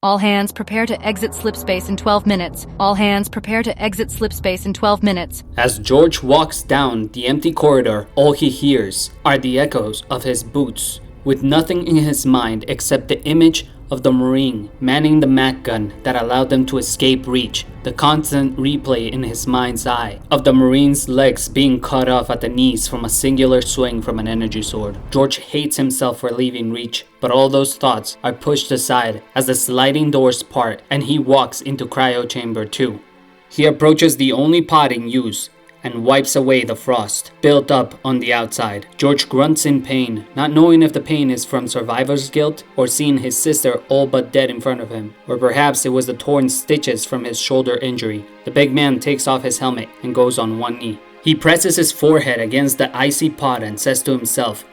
All hands prepare to exit slip space in 12 minutes. All hands prepare to exit slip space in 12 minutes. As George walks down the empty corridor, all he hears are the echoes of his boots, with nothing in his mind except the image of the Marine manning the Mac gun that allowed them to escape reach, the constant replay in his mind's eye of the Marine's legs being cut off at the knees from a singular swing from an energy sword. George hates himself for leaving reach, but all those thoughts are pushed aside as the sliding doors part and he walks into Cryo Chamber 2. He approaches the only pod in use and wipes away the frost built up on the outside. George grunts in pain, not knowing if the pain is from survivor's guilt or seeing his sister all but dead in front of him, or perhaps it was the torn stitches from his shoulder injury. The big man takes off his helmet and goes on one knee. He presses his forehead against the icy pod and says to himself,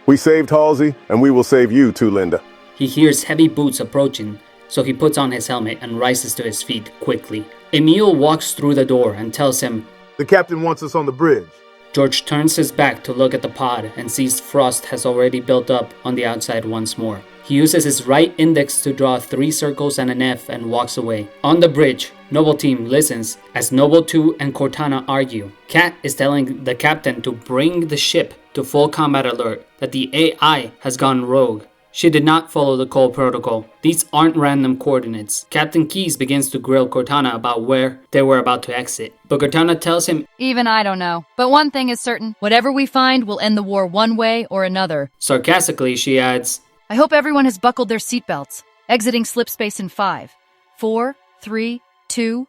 "We saved Halsey, and we will save you too, Linda." He hears heavy boots approaching, so he puts on his helmet and rises to his feet quickly. Emil walks through the door and tells him, "The captain wants us on the bridge." George turns his back to look at the pod and sees frost has already built up on the outside once more. He uses his right index to draw 3 circles and an F and walks away. On the bridge, Noble Team listens as Noble 2 and Cortana argue. Kat is telling the captain to bring the ship to full combat alert, that the AI has gone rogue. She did not follow the Cole protocol. These aren't random coordinates. Captain Keyes begins to grill Cortana about where they were about to exit. But Cortana tells him, Even I don't know. But one thing is certain. Whatever we find will end the war one way or another. Sarcastically, she adds, I hope everyone has buckled their seatbelts. Exiting slip space in 5, 4, 3, 2...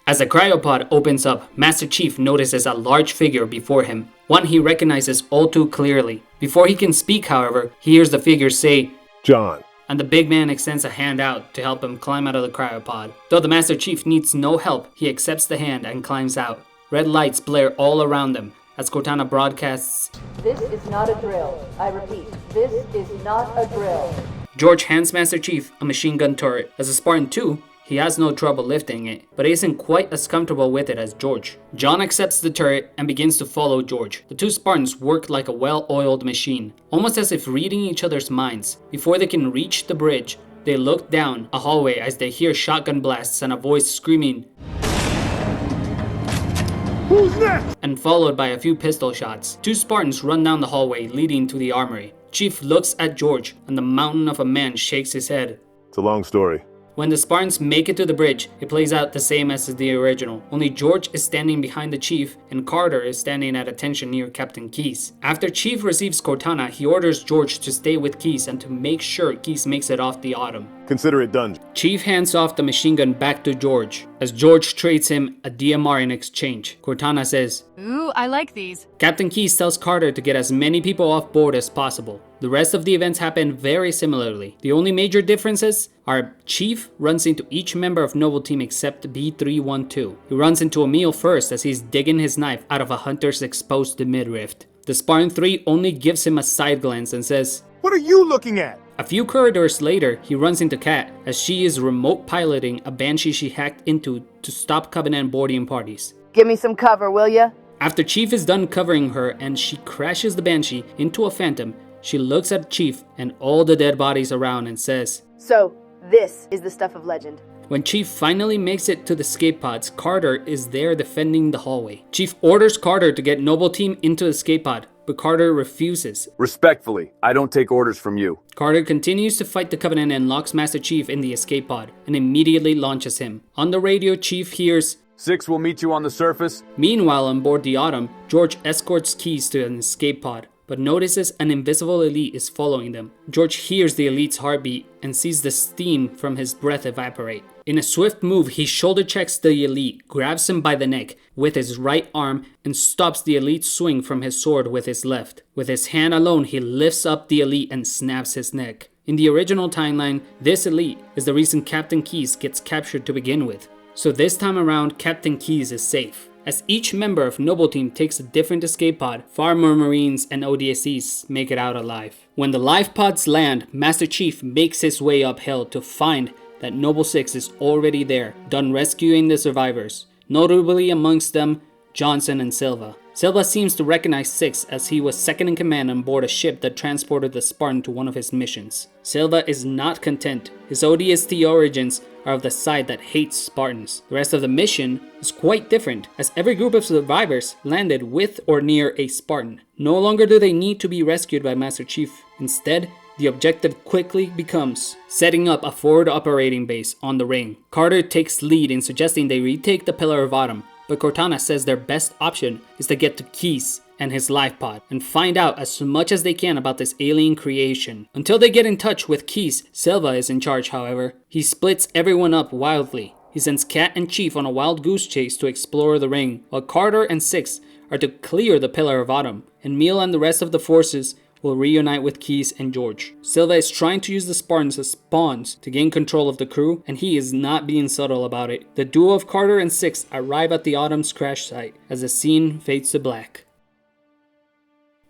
As the cryopod opens up, Master Chief notices a large figure before him, one he recognizes all too clearly. Before he can speak, however, he hears the figure say, "John." And the big man extends a hand out to help him climb out of the cryopod. Though the Master Chief needs no help, he accepts the hand and climbs out. Red lights blare all around them as Cortana broadcasts, This is not a drill. I repeat, this is not a drill. George hands Master Chief a machine gun turret. As a Spartan-II, he has no trouble lifting it, but isn't quite as comfortable with it as George. John accepts the turret and begins to follow George. The two Spartans work like a well-oiled machine, almost as if reading each other's minds. Before they can reach the bridge, they look down a hallway as they hear shotgun blasts and a voice screaming, "Who's next?" and followed by a few pistol shots. Two Spartans run down the hallway leading to the armory. Chief looks at George, and the mountain of a man shakes his head. It's a long story. When the Spartans make it to the bridge, it plays out the same as the original. Only George is standing behind the Chief, and Carter is standing at attention near Captain Keyes. After Chief receives Cortana, he orders George to stay with Keyes and to make sure Keyes makes it off the Autumn. Consider it done. Chief hands off the machine gun back to George, as George trades him a DMR in exchange. Cortana says, Ooh, I like these. Captain Keyes tells Carter to get as many people off board as possible. The rest of the events happen very similarly. The only major differences are Chief runs into each member of Noble Team except B312. He runs into Emil first as he's digging his knife out of a hunter's exposed midriff. The Spartan-III only gives him a side glance and says, "What are you looking at?" A few corridors later, he runs into Kat as she is remote piloting a Banshee she hacked into to stop Covenant boarding parties. Give me some cover, will ya? After Chief is done covering her and she crashes the Banshee into a Phantom, she looks at Chief and all the dead bodies around and says, So, this is the stuff of legend. When Chief finally makes it to the escape pods, Carter is there defending the hallway. Chief orders Carter to get Noble Team into the escape pod, but Carter refuses. Respectfully, I don't take orders from you. Carter continues to fight the Covenant and locks Master Chief in the escape pod and immediately launches him. On the radio, Chief hears, 6 will meet you on the surface. Meanwhile, on board the Autumn, George escorts Keyes to an escape pod, but notices an invisible elite is following them. George hears the elite's heartbeat and sees the steam from his breath evaporate. In a swift move, he shoulder checks the elite, grabs him by the neck with his right arm, and stops the elite's swing from his sword with his left. With his hand alone, he lifts up the elite and snaps his neck. In the original timeline, this elite is the reason Captain Keyes gets captured to begin with. So this time around, Captain Keyes is safe. As each member of Noble Team takes a different escape pod, far more Marines and ODSCs make it out alive. When the life pods land, Master Chief makes his way uphill to find that Noble 6 is already there, done rescuing the survivors, notably amongst them Johnson and Silva. Silva seems to recognize Six as he was second in command on board a ship that transported the Spartan to one of his missions. Silva is not content. His ODST origins are of the side that hates Spartans. The rest of the mission is quite different, as every group of survivors landed with or near a Spartan. No longer do they need to be rescued by Master Chief. Instead, the objective quickly becomes setting up a forward operating base on the ring. Carter takes lead in suggesting they retake the Pillar of Autumn, but Cortana says their best option is to get to Keys and his life pod and find out as much as they can about this alien creation. Until they get in touch with Keys, Silva is in charge, however. He splits everyone up wildly. He sends Cat and Chief on a wild goose chase to explore the ring, while Carter and Six are to clear the Pillar of Autumn, and Emil and the rest of the forces will reunite with Keys and George. Silva is trying to use the Spartans as pawns to gain control of the crew, and he is not being subtle about it. The duo of Carter and Six arrive at the Autumn's crash site as the scene fades to black.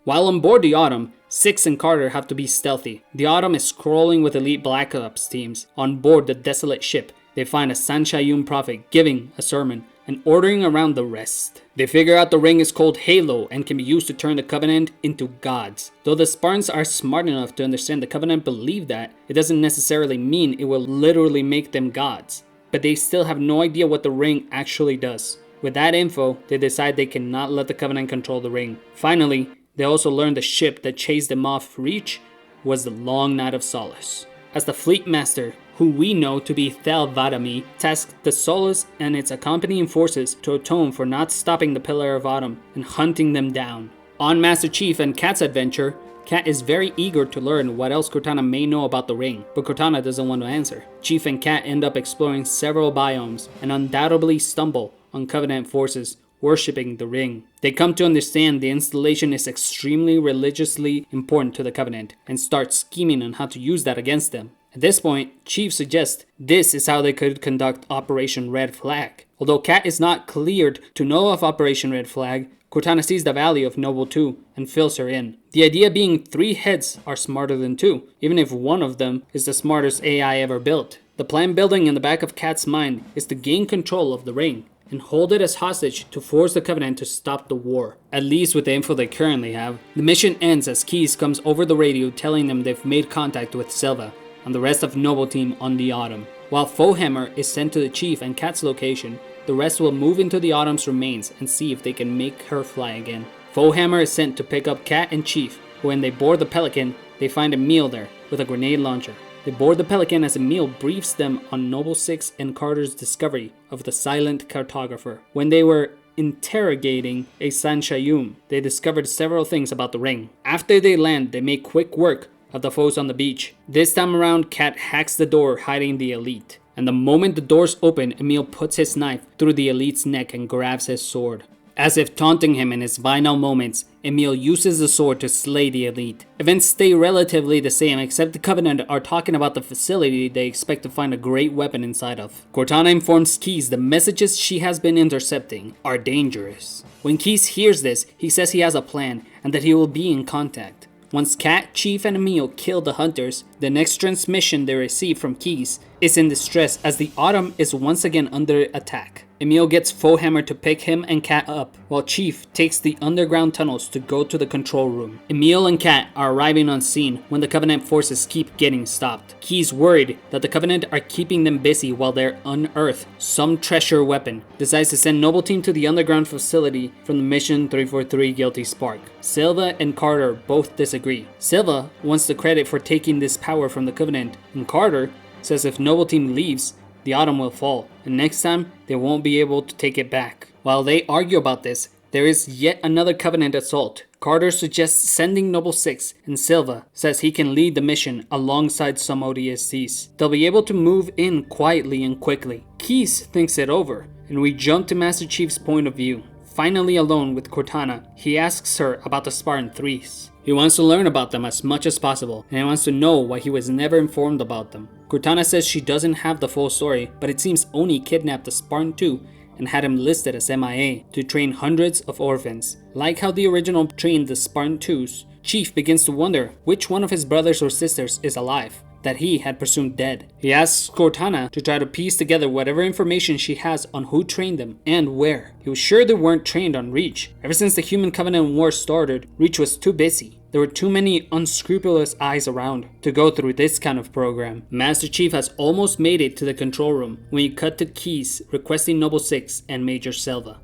While on board the Autumn, Six and Carter have to be stealthy. The Autumn is crawling with elite Black Ops teams. On board the desolate ship, they find a Sanshayun prophet giving a sermon and ordering around the rest. They figure out the ring is called Halo and can be used to turn the Covenant into gods. Though the Spartans are smart enough to understand the Covenant believe that, it doesn't necessarily mean it will literally make them gods. But they still have no idea what the ring actually does. With that info, they decide they cannot let the Covenant control the ring. Finally, they also learn the ship that chased them off Reach was the Long Night of Solace. As the Fleet Master, who we know to be Thel Vadami, tasked the Solace and its accompanying forces to atone for not stopping the Pillar of Autumn and hunting them down. On Master Chief and Cat's adventure, Cat is very eager to learn what else Cortana may know about the ring, but Cortana doesn't want to answer. Chief and Cat end up exploring several biomes and undoubtedly stumble on Covenant forces worshipping the ring. They come to understand the installation is extremely religiously important to the Covenant and start scheming on how to use that against them. At this point, Chief suggests this is how they could conduct Operation Red Flag. Although Cat is not cleared to know of Operation Red Flag, Cortana sees the value of Noble 2 and fills her in. The idea being 3 heads are smarter than 2, even if one of them is the smartest AI ever built. The plan building in the back of Cat's mind is to gain control of the ring and hold it as hostage to force the Covenant to stop the war, at least with the info they currently have. The mission ends as Keys comes over the radio telling them they've made contact with Silva and the rest of Noble Team on the Autumn. While Foehammer is sent to the Chief and Cat's location, the rest will move into the Autumn's remains and see if they can make her fly again. Foehammer is sent to pick up Cat and Chief. When they board the Pelican, they find Emil there with a grenade launcher. They board the Pelican as Emil briefs them on Noble 6 and Carter's discovery of the silent cartographer. When they were interrogating a Sanshayun, they discovered several things about the ring. After they land, they make quick work of the foes on the beach. This time around, Cat hacks the door hiding the elite. And the moment the doors open, Emil puts his knife through the elite's neck and grabs his sword. As if taunting him in his final moments, Emil uses the sword to slay the elite. Events stay relatively the same, except the Covenant are talking about the facility they expect to find a great weapon inside of. Cortana informs Keys the messages she has been intercepting are dangerous. When Keys hears this, he says he has a plan and that he will be in contact. Once Cat, Chief, and Emil kill the hunters, the next transmission they receive from Keys is in distress as the Autumn is once again under attack. Emil gets Foehammer to pick him and Cat up, while Chief takes the underground tunnels to go to the control room. Emil and Cat are arriving on scene when the Covenant forces keep getting stopped. Keys, worried that the Covenant are keeping them busy while they unearth some treasure weapon, decides to send Noble Team to the underground facility from the Mission 343 Guilty Spark. Silva and Carter both disagree. Silva wants the credit for taking this power from the Covenant, and Carter says if Noble Team leaves, the Autumn will fall, and next time they won't be able to take it back. While they argue about this, there is yet another Covenant assault. Carter suggests sending Noble 6, and Silva says he can lead the mission alongside some ODSTs. They'll be able to move in quietly and quickly. Keys thinks it over, and we jump to Master Chief's point of view. Finally alone with Cortana, he asks her about the Spartan-IIIs. He wants to learn about them as much as possible, and he wants to know why he was never informed about them. Cortana says she doesn't have the full story, but it seems Oni kidnapped the Spartan-II and had him listed as MIA to train hundreds of orphans. Like how the original trained the Spartan-IIs, Chief begins to wonder which one of his brothers or sisters is alive. that he had presumed dead. He asks Cortana to try to piece together whatever information she has on who trained them and where. He was sure they weren't trained on Reach. Ever since the Human Covenant War started, Reach was too busy. There were too many unscrupulous eyes around to go through this kind of program. Master Chief has almost made it to the control room when you cut to Keys requesting Noble 6 and Major Silva.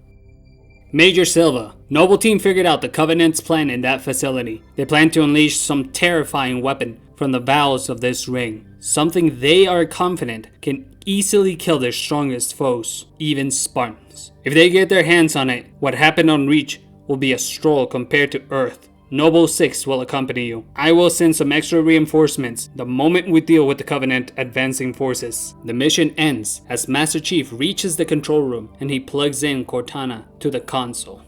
Major Silva, Noble Team figured out the Covenant's plan in that facility. They plan to unleash some terrifying weapon from the bowels of this ring. Something they are confident can easily kill their strongest foes, even Spartans. If they get their hands on it, what happened on Reach will be a stroll compared to Earth. Noble 6 will accompany you. I will send some extra reinforcements the moment we deal with the Covenant advancing forces. The mission ends as Master Chief reaches the control room and he plugs in Cortana to the console.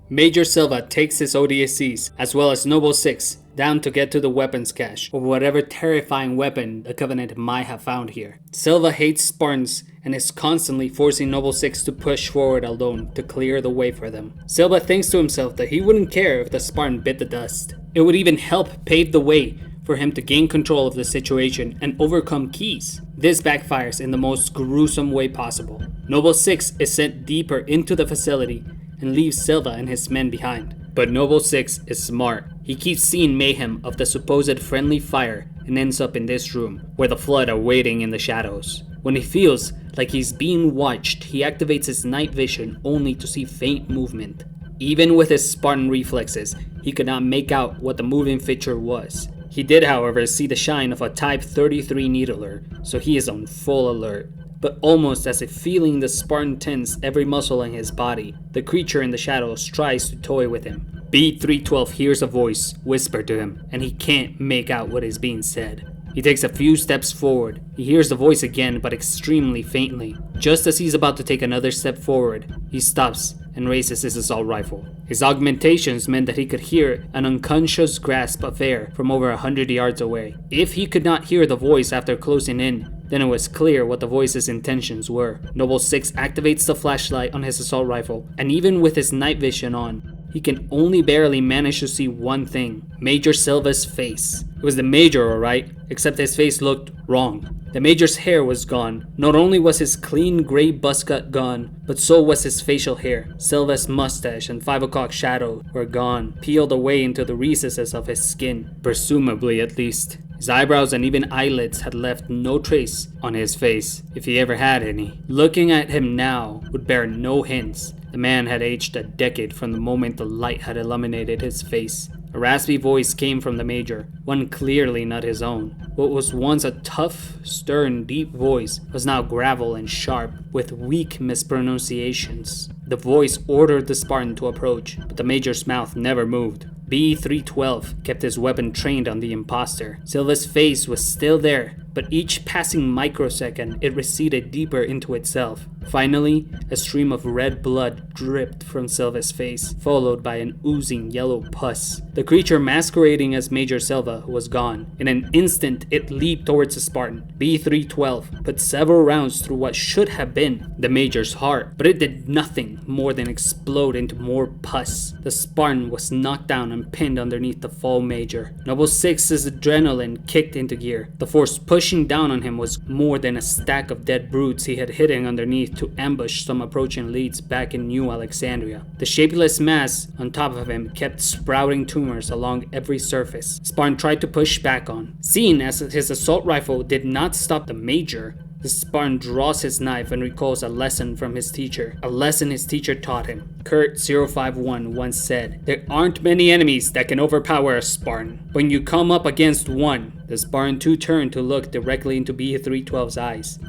Major Silva takes his ODSCs as well as Noble 6 down to get to the weapons cache or whatever terrifying weapon the Covenant might have found here. Silva hates Spartans and is constantly forcing Noble 6 to push forward alone to clear the way for them. Silva thinks to himself that he wouldn't care if the Spartan bit the dust. It would even help pave the way for him to gain control of the situation and overcome Keys. This backfires in the most gruesome way possible. Noble 6 is sent deeper into the facility and leaves Silva and his men behind. But Noble 6 is smart. He keeps seeing mayhem of the supposed friendly fire and ends up in this room where the Flood are waiting in the shadows. When he feels like he's being watched, he activates his night vision only to see faint movement. Even with his Spartan reflexes, he could not make out what the moving fixture was. He did, however, see the shine of a Type 33 needler, so he is on full alert. But almost as if feeling the Spartan tense every muscle in his body, the creature in the shadows tries to toy with him. B312 hears a voice whisper to him, and he can't make out what is being said. He takes a few steps forward. He hears the voice again, but extremely faintly. Just as he's about to take another step forward, he stops and raises his assault rifle. His augmentations meant that he could hear an unconscious grasp of air from over 100 yards away. If he could not hear the voice after closing in, then it was clear what the voice's intentions were. Noble 6 activates the flashlight on his assault rifle, and even with his night vision on, he can only barely manage to see one thing: Major Silva's face. It was the Major, alright, except his face looked wrong. The Major's hair was gone. Not only was his clean gray buzz cut gone, but so was his facial hair. Silva's mustache and 5 o'clock shadow were gone, peeled away into the recesses of his skin, presumably at least. His eyebrows and even eyelids had left no trace on his face, if he ever had any. Looking at him now would bear no hints. The man had aged a decade from the moment the light had illuminated his face. A raspy voice came from the Major, one clearly not his own. What was once a tough, stern, deep voice was now gravel and sharp, with weak mispronunciations. The voice ordered the Spartan to approach, but the Major's mouth never moved. B312 kept his weapon trained on the imposter. Silva's face was still there, but each passing microsecond it receded deeper into itself. Finally, a stream of red blood dripped from Silva's face, followed by an oozing yellow pus. The creature masquerading as Major Silva was gone. In an instant, it leaped towards the Spartan. B312 put several rounds through what should have been the Major's heart, but it did nothing more than explode into more pus. The Spartan was knocked down and pinned underneath the fall Major. Noble 6's adrenaline kicked into gear. The force pushing down on him was more than a stack of dead brutes he had hidden underneath to ambush some approaching leads back in New Alexandria. The shapeless mass on top of him kept sprouting tumors along every surface. Spartan tried to push back on. Seeing as his assault rifle did not stop the Major, the Spartan draws his knife and recalls a lesson from his teacher. A lesson his teacher taught him. Kurt 051 once said, "There aren't many enemies that can overpower a Spartan. When you come up against one." The Spartan-II turned to look directly into B312's eyes,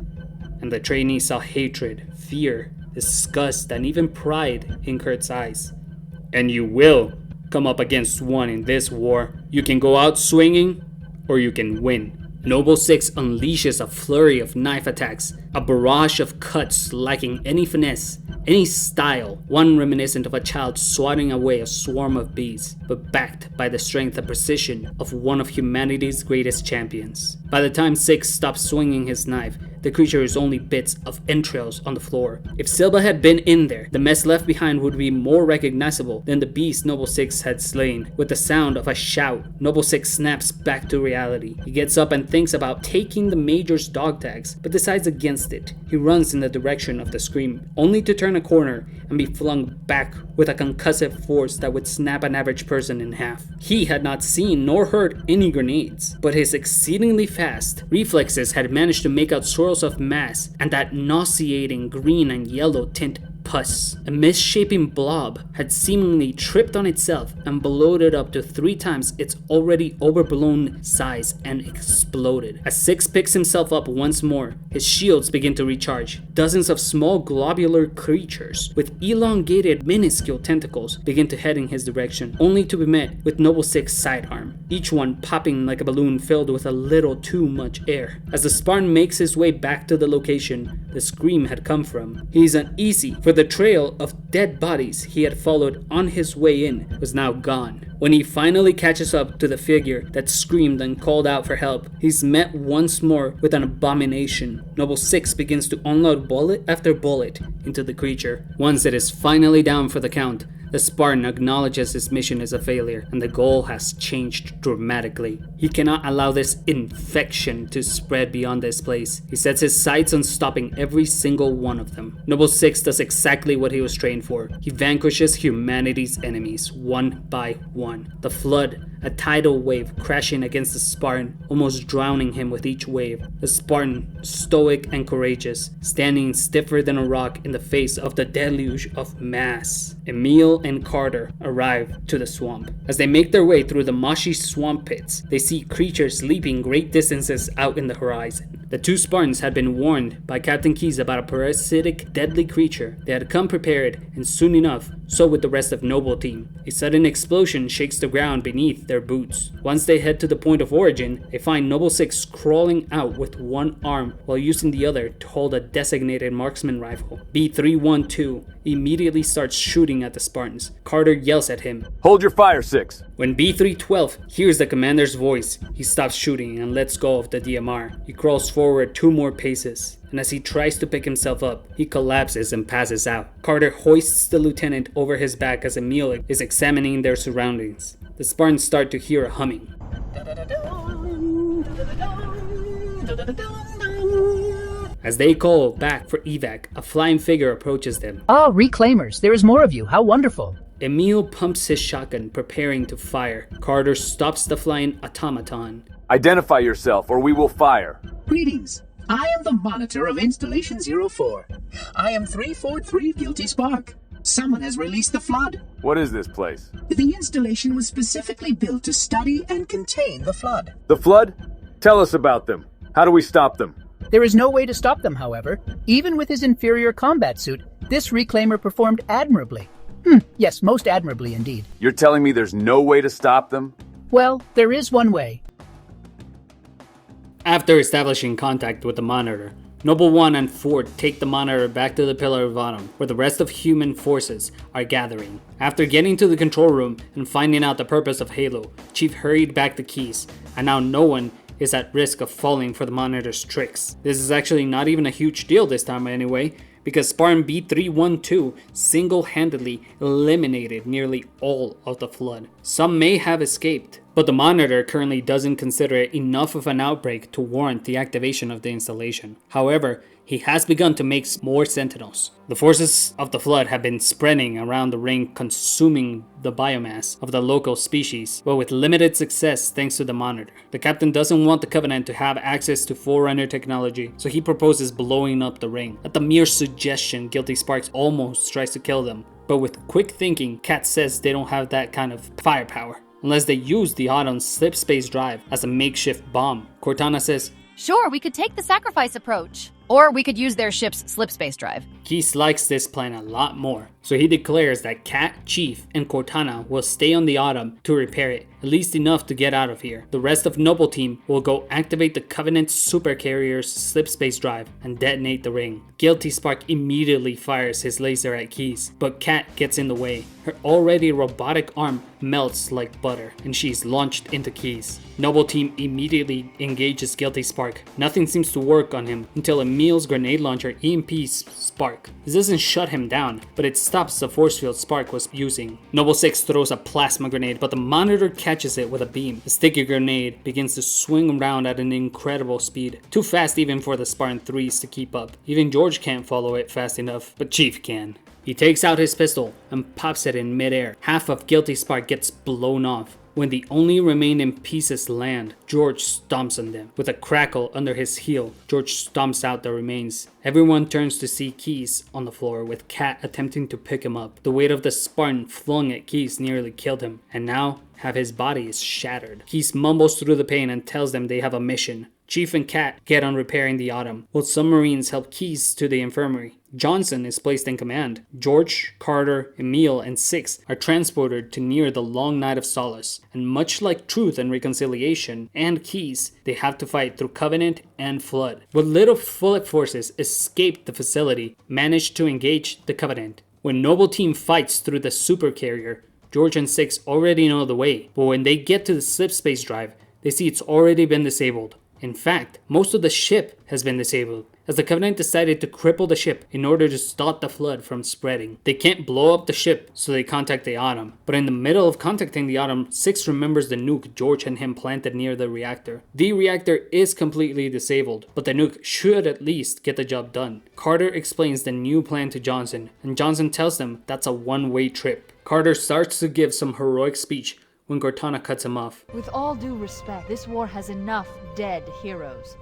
and the trainee saw hatred, fear, disgust, and even pride in Kurt's eyes. "And you will come up against one in this war. You can go out swinging, or you can win." Noble 6 unleashes a flurry of knife attacks, a barrage of cuts lacking any finesse, any style, one reminiscent of a child swatting away a swarm of bees, but backed by the strength and precision of one of humanity's greatest champions. By the time 6 stopped swinging his knife, the creature is only bits of entrails on the floor. If Silva had been in there, the mess left behind would be more recognizable than the beast Noble 6 had slain. With the sound of a shout, Noble 6 snaps back to reality. He gets up and thinks about taking the Major's dog tags, but decides against it. He runs in the direction of the scream, only to turn a corner and be flung back with a concussive force that would snap an average person in half. He had not seen nor heard any grenades, but his exceedingly fast reflexes had managed to make out swirls of mass and that nauseating green and yellow tint pus. A misshapen blob had seemingly tripped on itself and bloated up to 3 times its already overblown size and exploded. As Six picks himself up once more, his shields begin to recharge. Dozens of small globular creatures with elongated minuscule tentacles begin to head in his direction, only to be met with Noble 6's sidearm, each one popping like a balloon filled with a little too much air. As the Spartan makes his way back to the location the scream had come from, he is uneasy, for the trail of dead bodies he had followed on his way in was now gone. When he finally catches up to the figure that screamed and called out for help, he's met once more with an abomination. Noble 6 begins to unload bullet after bullet into the creature. Once it is finally down for the count, the Spartan acknowledges his mission is a failure and the goal has changed dramatically. He cannot allow this infection to spread beyond this place. He sets his sights on stopping every single one of them. Noble 6 does exactly what he was trained for. He vanquishes humanity's enemies one by one. The flood, a tidal wave crashing against the Spartan, almost drowning him with each wave. The Spartan, stoic and courageous, standing stiffer than a rock in the face of the deluge of mass. Emil and Carter arrive to the swamp. As they make their way through the marshy swamp pits, they see creatures leaping great distances out in the horizon. The 2 Spartans had been warned by Captain Keyes about a parasitic, deadly creature. They had come prepared, and soon enough, so would the rest of Noble Team. A sudden explosion shakes the ground beneath their boots. Once they head to the point of origin, they find Noble 6 crawling out with one arm while using the other to hold a designated marksman rifle. B312 immediately starts shooting at the Spartans. Carter yells at him, Hold your fire, 6. When B312 hears the commander's voice, he stops shooting and lets go of the DMR. He crawls forward 2 more paces, and as he tries to pick himself up, he collapses and passes out. Carter hoists the lieutenant over his back as Emil is examining their surroundings. The Spartans start to hear a humming. As they call back for evac, a flying figure approaches them. Ah, reclaimers, there is more of you. How wonderful. Emil pumps his shotgun, preparing to fire. Carter stops the flying automaton. Identify yourself or we will fire. Greetings. I am the monitor of Installation 04. I am 343 Guilty Spark. Someone has released the flood. What is this place? The installation was specifically built to study and contain the flood. The flood? Tell us about them. How do we stop them? There is no way to stop them, however. Even with his inferior combat suit, this reclaimer performed admirably. Yes, most admirably indeed. You're telling me there's no way to stop them? Well, there is one way. After establishing contact with the monitor, Noble 1 and Ford take the monitor back to the Pillar of Autumn, where the rest of human forces are gathering. After getting to the control room and finding out the purpose of Halo, Chief hurried back the keys, and now no one is at risk of falling for the monitor's tricks. This is actually not even a huge deal this time anyway, because Spartan B312 single-handedly eliminated nearly all of the flood. Some may have escaped, but the monitor currently doesn't consider it enough of an outbreak to warrant the activation of the installation. However, he has begun to make more sentinels. The forces of the flood have been spreading around the ring, consuming the biomass of the local species, but with limited success thanks to the monitor. The captain doesn't want the Covenant to have access to Forerunner technology, so he proposes blowing up the ring. At the mere suggestion, Guilty Sparks almost tries to kill them, but with quick thinking, Kat says they don't have that kind of firepower, unless they use the Autumn's slip space drive as a makeshift bomb. Cortana says, Sure, we could take the sacrifice approach. Or we could use their ship's slip space drive. Keyes likes this plan a lot more. So he declares that Cat, Chief, and Cortana will stay on the Autumn to repair it, at least enough to get out of here. The rest of Noble Team will go activate the Covenant supercarrier's slipspace drive and detonate the ring. Guilty Spark immediately fires his laser at Keys, but Cat gets in the way. Her already robotic arm melts like butter, and she's launched into Keys. Noble Team immediately engages Guilty Spark. Nothing seems to work on him until Emil's grenade launcher EMPs Spark. This doesn't shut him down, but it stops the force field Spark was using. Noble 6 throws a plasma grenade, but the monitor catches it with a beam. The sticky grenade begins to swing around at an incredible speed. Too fast even for the Spartan-IIIs to keep up. Even George can't follow it fast enough, but Chief can. He takes out his pistol and pops it in midair. Half of Guilty Spark gets blown off. When the only remaining pieces land, George stomps on them. With a crackle under his heel, George stomps out the remains. Everyone turns to see Keys on the floor, with Cat attempting to pick him up. The weight of the Spartan flung at Keys nearly killed him, and now half his body is shattered. Keys mumbles through the pain and tells them they have a mission. Chief and Cat get on repairing the Autumn, while some Marines help Keys to the infirmary. Johnson is placed in command. George, Carter, Emil, and Six are transported to near the Long Night of Solace, and much like Truth and Reconciliation and Keys, they have to fight through Covenant and Flood. What little Flood forces escaped the facility managed to engage the Covenant. When Noble Team fights through the supercarrier, George and Six already know the way, but when they get to the slipspace drive, they see it's already been disabled. In fact, most of the ship has been disabled, as the Covenant decided to cripple the ship in order to stop the flood from spreading. They can't blow up the ship, so they contact the Autumn. But in the middle of contacting the Autumn, Six remembers the nuke George and him planted near the reactor. The reactor is completely disabled, but the nuke should at least get the job done. Carter explains the new plan to Johnson, and Johnson tells them that's a one-way trip. Carter starts to give some heroic speech when Cortana cuts him off. With all due respect, this war has enough dead heroes.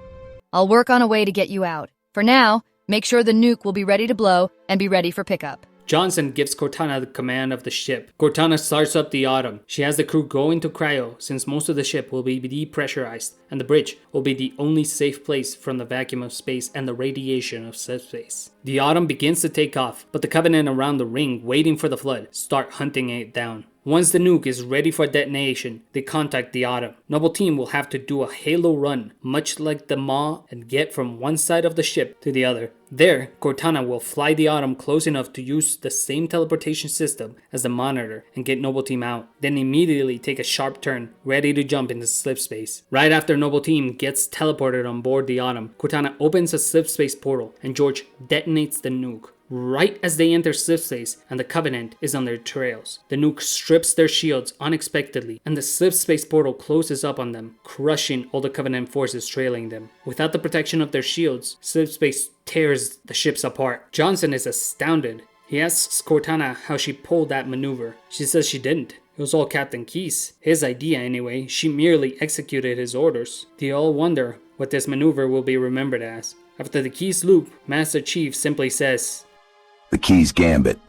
I'll work on a way to get you out. For now, make sure the nuke will be ready to blow and be ready for pickup. Johnson gives Cortana the command of the ship. Cortana starts up the Autumn. She has the crew go into cryo since most of the ship will be depressurized, and the bridge will be the only safe place from the vacuum of space and the radiation of subspace. The Autumn begins to take off, but the Covenant around the ring waiting for the flood start hunting it down. Once the nuke is ready for detonation, they contact the Autumn. Noble Team will have to do a halo run, much like the Maw, and get from one side of the ship to the other. There, Cortana will fly the Autumn close enough to use the same teleportation system as the Monitor and get Noble Team out, then immediately take a sharp turn, ready to jump into slipspace. Right after Noble Team gets teleported on board the Autumn, Cortana opens a slipspace portal and George detonates the nuke. Right as they enter slipspace and the Covenant is on their trails. The nuke strips their shields unexpectedly and the slipspace portal closes up on them, crushing all the Covenant forces trailing them. Without the protection of their shields, slipspace tears the ships apart. Johnson is astounded. He asks Cortana how she pulled that maneuver. She says she didn't. It was all Captain Keyes. His idea anyway. She merely executed his orders. They all wonder what this maneuver will be remembered as. After the Keyes loop, Master Chief simply says, "The Keyes Gambit.